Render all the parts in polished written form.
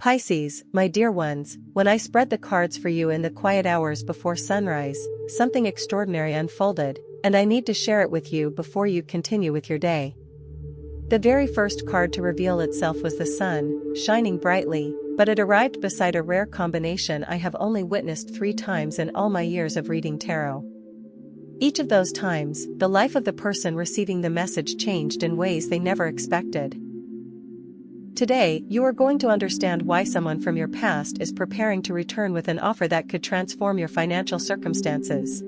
Pisces, my dear ones, when I spread the cards for you in the quiet hours before sunrise, something extraordinary unfolded, and I need to share it with you before you continue with your day. The very first card to reveal itself was the sun, shining brightly, but it arrived beside a rare combination I have only witnessed 3 times in all my years of reading tarot. Each of those times, the life of the person receiving the message changed in ways they never expected. Today, you are going to understand why someone from your past is preparing to return with an offer that could transform your financial circumstances.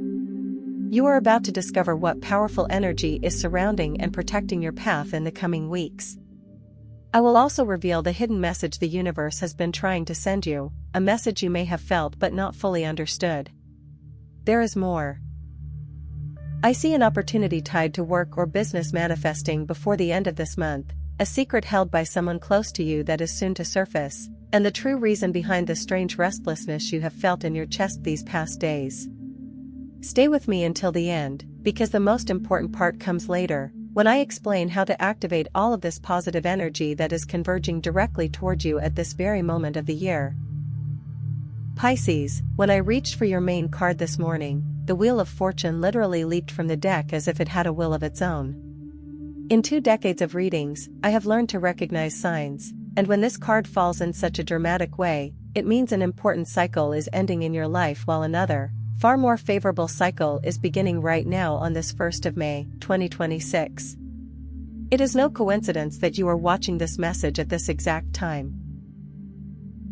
You are about to discover what powerful energy is surrounding and protecting your path in the coming weeks. I will also reveal the hidden message the universe has been trying to send you, a message you may have felt but not fully understood. There is more. I see an opportunity tied to work or business manifesting before the end of this month, a secret held by someone close to you that is soon to surface, and the true reason behind the strange restlessness you have felt in your chest these past days. Stay with me until the end, because the most important part comes later, when I explain how to activate all of this positive energy that is converging directly toward you at this very moment of the year. Pisces, when I reached for your main card this morning, the Wheel of Fortune literally leaped from the deck as if it had a will of its own. In 2 decades of readings, I have learned to recognize signs, and when this card falls in such a dramatic way, it means an important cycle is ending in your life while another, far more favorable cycle is beginning right now on this 1st of May, 2026. It is no coincidence that you are watching this message at this exact time.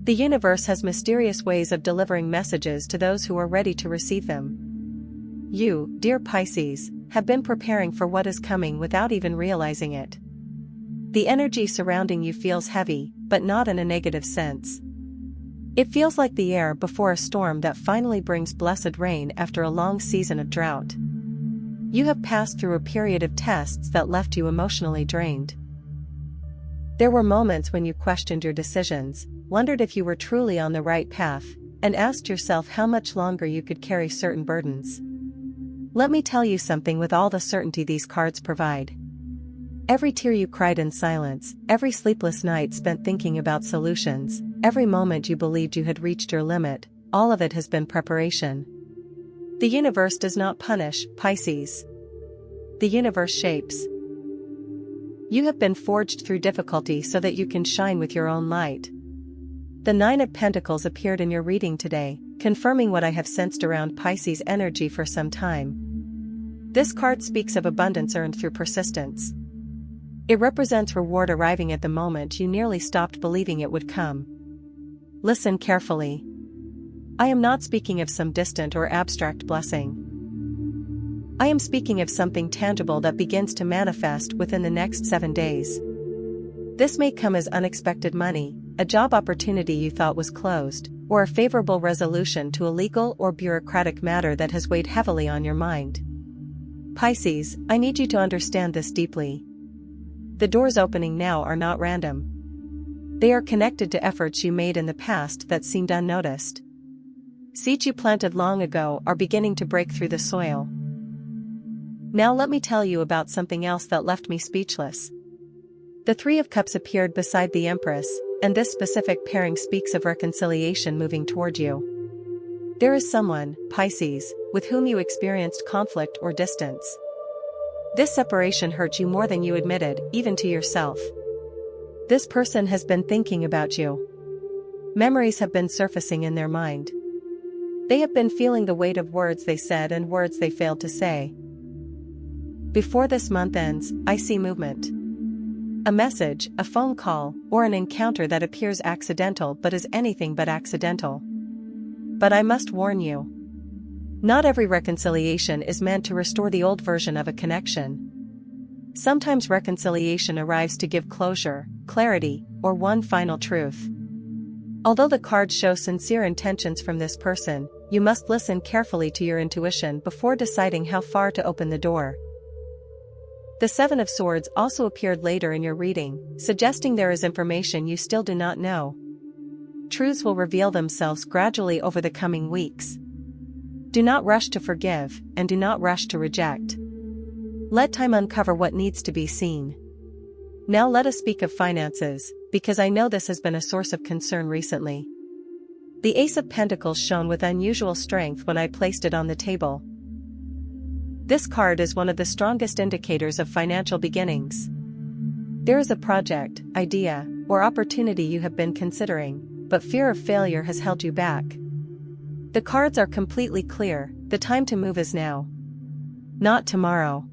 The universe has mysterious ways of delivering messages to those who are ready to receive them. You, dear Pisces, have been preparing for what is coming without even realizing it. The energy surrounding you feels heavy, but not in a negative sense. It feels like the air before a storm that finally brings blessed rain after a long season of drought. You have passed through a period of tests that left you emotionally drained. There were moments when you questioned your decisions, wondered if you were truly on the right path, and asked yourself how much longer you could carry certain burdens. Let me tell you something with all the certainty these cards provide. Every tear you cried in silence, every sleepless night spent thinking about solutions, every moment you believed you had reached your limit, all of it has been preparation. The universe does not punish, Pisces. The universe shapes. You have been forged through difficulty so that you can shine with your own light. The 9 of Pentacles appeared in your reading today, confirming what I have sensed around Pisces energy for some time. This card speaks of abundance earned through persistence. It represents reward arriving at the moment you nearly stopped believing it would come. Listen carefully. I am not speaking of some distant or abstract blessing. I am speaking of something tangible that begins to manifest within the next 7 days. This may come as unexpected money, a job opportunity you thought was closed, or a favorable resolution to a legal or bureaucratic matter that has weighed heavily on your mind. Pisces, I need you to understand this deeply. The doors opening now are not random. They are connected to efforts you made in the past that seemed unnoticed. Seeds you planted long ago are beginning to break through the soil. Now let me tell you about something else that left me speechless. The 3 of Cups appeared beside the Empress, and this specific pairing speaks of reconciliation moving toward you. There is someone, Pisces, with whom you experienced conflict or distance. This separation hurt you more than you admitted, even to yourself. This person has been thinking about you. Memories have been surfacing in their mind. They have been feeling the weight of words they said and words they failed to say. Before this month ends, I see movement. A message, a phone call, or an encounter that appears accidental but is anything but accidental. But I must warn you. Not every reconciliation is meant to restore the old version of a connection. Sometimes reconciliation arrives to give closure, clarity, or one final truth. Although the cards show sincere intentions from this person, you must listen carefully to your intuition before deciding how far to open the door. The 7 of Swords also appeared later in your reading, suggesting there is information you still do not know. Truths will reveal themselves gradually over the coming weeks. Do not rush to forgive, and do not rush to reject. Let time uncover what needs to be seen. Now let us speak of finances, because I know this has been a source of concern recently. The Ace of Pentacles shone with unusual strength when I placed it on the table. This card is one of the strongest indicators of financial beginnings. There is a project, idea, or opportunity you have been considering, but fear of failure has held you back. The cards are completely clear: the time to move is now. Not tomorrow.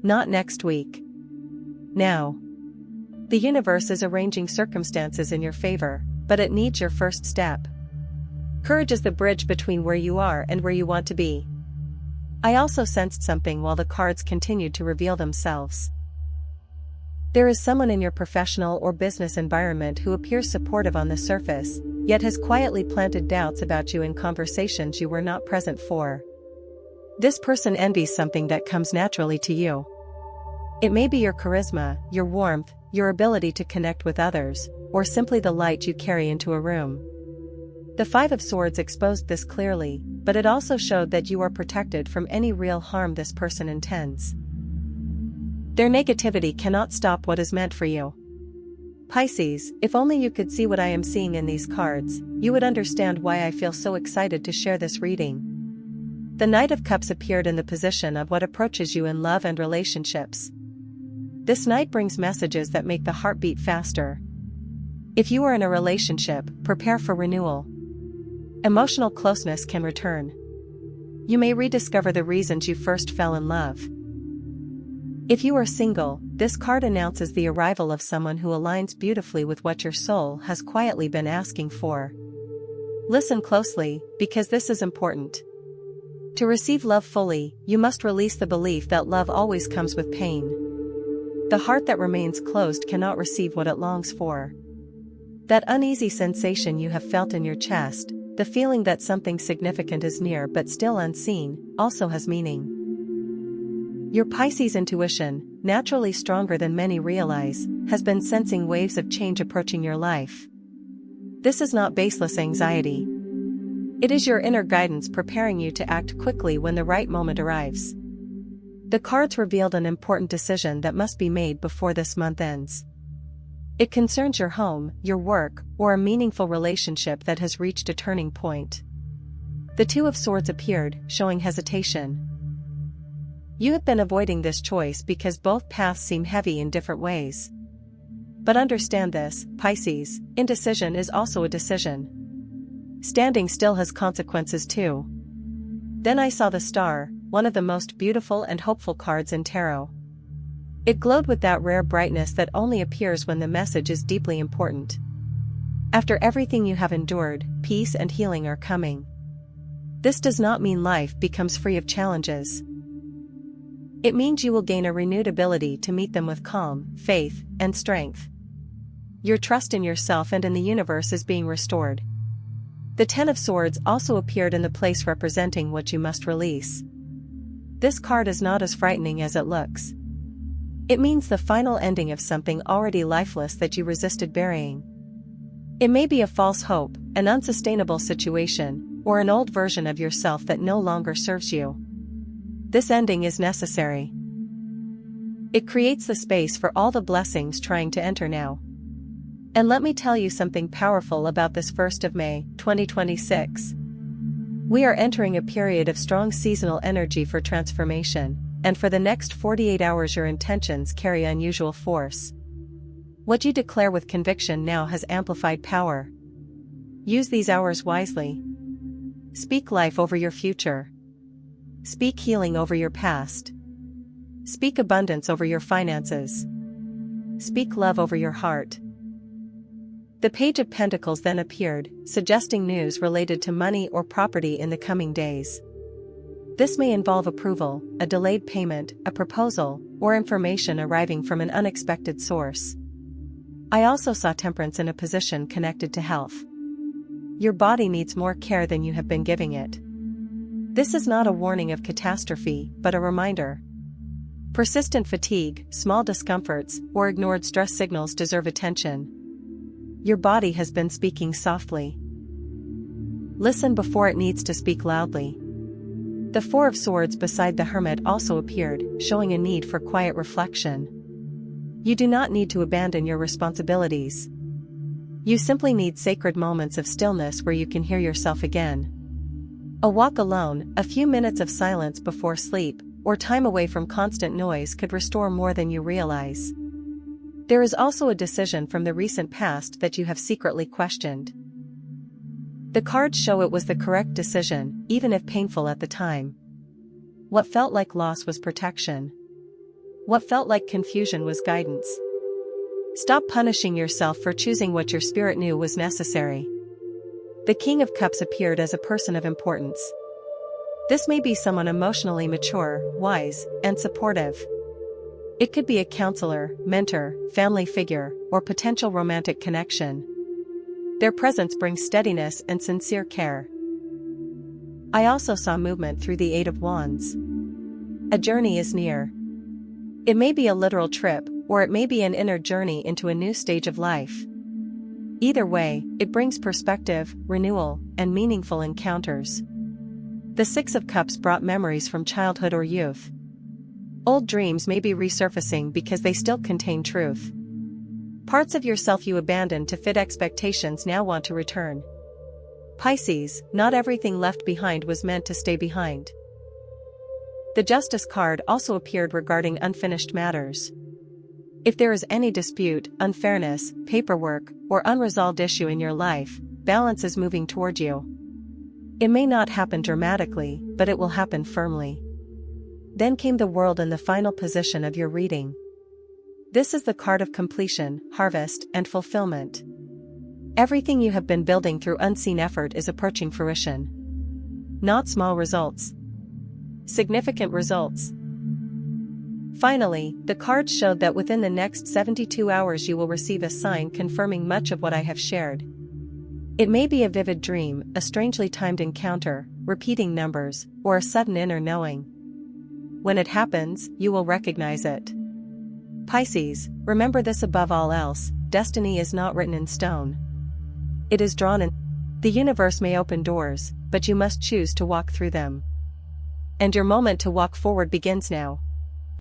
Not next week. Now. The universe is arranging circumstances in your favor, but it needs your first step. Courage is the bridge between where you are and where you want to be. I also sensed something while the cards continued to reveal themselves. There is someone in your professional or business environment who appears supportive on the surface, yet has quietly planted doubts about you in conversations you were not present for. This person envies something that comes naturally to you. It may be your charisma, your warmth, your ability to connect with others, or simply the light you carry into a room. The Five of Swords exposed this clearly, but it also showed that you are protected from any real harm this person intends. Their negativity cannot stop what is meant for you. Pisces, if only you could see what I am seeing in these cards, you would understand why I feel so excited to share this reading. The Knight of Cups appeared in the position of what approaches you in love and relationships. This Knight brings messages that make the heart beat faster. If you are in a relationship, prepare for renewal. Emotional closeness can return. You may rediscover the reasons you first fell in love. If you are single, this card announces the arrival of someone who aligns beautifully with what your soul has quietly been asking for. Listen closely, because this is important. To receive love fully, you must release the belief that love always comes with pain. The heart that remains closed cannot receive what it longs for. That uneasy sensation you have felt in your chest, the feeling that something significant is near but still unseen, also has meaning. Your Pisces intuition, naturally stronger than many realize, has been sensing waves of change approaching your life. This is not baseless anxiety. It is your inner guidance preparing you to act quickly when the right moment arrives. The cards revealed an important decision that must be made before this month ends. It concerns your home, your work, or a meaningful relationship that has reached a turning point. The Two of Swords appeared, showing hesitation. You have been avoiding this choice because both paths seem heavy in different ways. But understand this, Pisces, indecision is also a decision. Standing still has consequences too. Then I saw the Star, one of the most beautiful and hopeful cards in tarot. It glowed with that rare brightness that only appears when the message is deeply important. After everything you have endured, peace and healing are coming. This does not mean life becomes free of challenges. It means you will gain a renewed ability to meet them with calm, faith, and strength. Your trust in yourself and in the universe is being restored. The Ten of Swords also appeared in the place representing what you must release. This card is not as frightening as it looks. It means the final ending of something already lifeless that you resisted burying. It may be a false hope, an unsustainable situation, or an old version of yourself that no longer serves you. This ending is necessary. It creates the space for all the blessings trying to enter now. And let me tell you something powerful about this 1st of May, 2026. We are entering a period of strong seasonal energy for transformation, and for the next 48 hours your intentions carry unusual force. What you declare with conviction now has amplified power. Use these hours wisely. Speak life over your future. Speak healing over your past. Speak abundance over your finances. Speak love over your heart. The Page of Pentacles then appeared, suggesting news related to money or property in the coming days. This may involve approval, a delayed payment, a proposal, or information arriving from an unexpected source. I also saw Temperance in a position connected to health. Your body needs more care than you have been giving it. This is not a warning of catastrophe, but a reminder. Persistent fatigue, small discomforts, or ignored stress signals deserve attention. Your body has been speaking softly. Listen before it needs to speak loudly. The Four of Swords beside the Hermit also appeared, showing a need for quiet reflection. You do not need to abandon your responsibilities. You simply need sacred moments of stillness where you can hear yourself again. A walk alone, a few minutes of silence before sleep, or time away from constant noise could restore more than you realize. There is also a decision from the recent past that you have secretly questioned. The cards show it was the correct decision, even if painful at the time. What felt like loss was protection. What felt like confusion was guidance. Stop punishing yourself for choosing what your spirit knew was necessary. The King of Cups appeared as a person of importance. This may be someone emotionally mature, wise, and supportive. It could be a counselor, mentor, family figure, or potential romantic connection. Their presence brings steadiness and sincere care. I also saw movement through the Eight of Wands. A journey is near. It may be a literal trip, or it may be an inner journey into a new stage of life. Either way, it brings perspective, renewal, and meaningful encounters. The Six of Cups brought memories from childhood or youth. Old dreams may be resurfacing because they still contain truth. Parts of yourself you abandoned to fit expectations now want to return. Pisces, not everything left behind was meant to stay behind. The Justice card also appeared regarding unfinished matters. If there is any dispute, unfairness, paperwork, or unresolved issue in your life, balance is moving toward you. It may not happen dramatically, but it will happen firmly. Then came the World in the final position of your reading. This is the card of completion, harvest, and fulfillment. Everything you have been building through unseen effort is approaching fruition. Not small results. Significant results. Finally, the cards showed that within the next 72 hours you will receive a sign confirming much of what I have shared. It may be a vivid dream, a strangely timed encounter, repeating numbers, or a sudden inner knowing. When it happens, you will recognize it. Pisces, remember this above all else: destiny is not written in stone. It is drawn in. The universe may open doors, but you must choose to walk through them. And your moment to walk forward begins now.